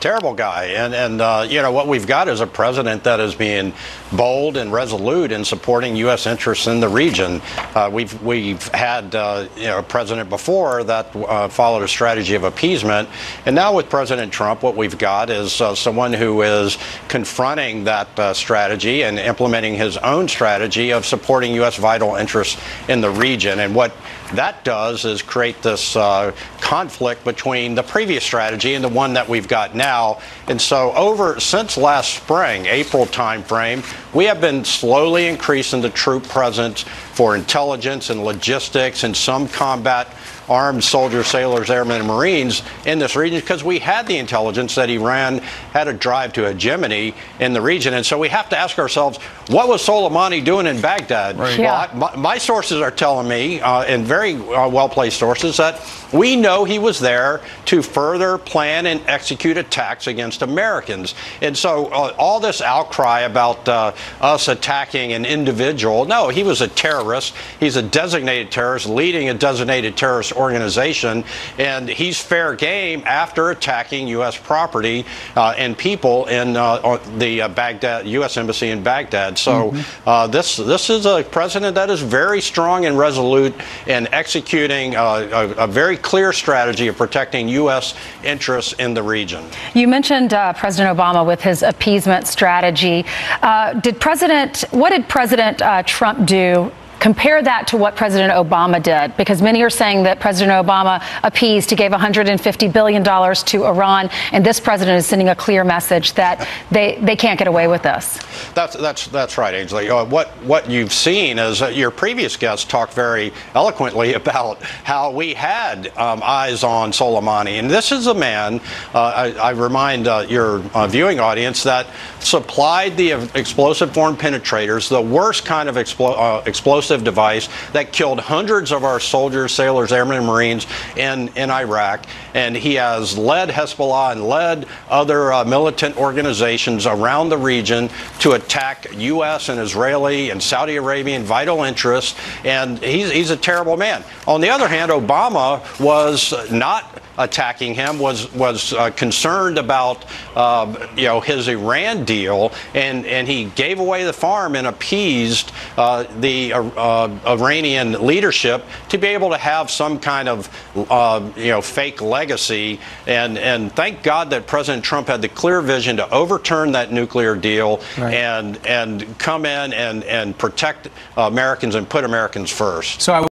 Terrible guy. And you know, what we've got is a president that is being bold and resolute in supporting U.S. interests in the region. We've had you know, a president before that followed a strategy of appeasement, and now with President Trump, what we've got is someone who is confronting that strategy and implementing his own strategy of supporting U.S. vital interests in the region. And what that does is create this conflict between the previous strategy and the one that we've got now. And so since last spring, April timeframe, we have been slowly increasing the troop presence for intelligence and logistics and some combat armed soldiers, sailors, airmen, and Marines in this region, because we had the intelligence that Iran had a drive to hegemony in the region. And so we have to ask ourselves, what was Soleimani doing in Baghdad? Right. Yeah. Well, my sources are telling me, and very well-placed sources, that we know he was there to further plan and execute attacks against Americans. And so all this outcry about us attacking an individual, no, he was a terrorist. He's a designated terrorist leading a designated terrorist organization, and he's fair game after attacking U.S. property and people in the Baghdad U.S. embassy in Baghdad. So this is a president that is very strong and resolute in executing a very clear strategy of protecting U.S. interests in the region. You mentioned President Obama with his appeasement strategy. What did President Trump do? Compare that to what President Obama did, because many are saying that President Obama appeased. He gave $150 billion to Iran, and this president is sending a clear message that they can't get away with this. That's right, Ainsley. What you've seen is your previous guest talked very eloquently about how we had eyes on Soleimani, and this is a man. I remind your viewing audience that supplied the explosive form penetrators, the worst kind of explosive device that killed hundreds of our soldiers, sailors, airmen, and Marines in Iraq. And he has led Hezbollah and led other militant organizations around the region to attack U.S. and Israeli and Saudi Arabian vital interests. And he's a terrible man. On the other hand, Obama was not attacking him, was concerned about you know, his Iran deal, and he gave away the farm and appeased the Iranian leadership to be able to have some kind of you know, fake legacy. And thank God that President Trump had the clear vision to overturn that nuclear deal, right, and come in and protect Americans and put Americans first. So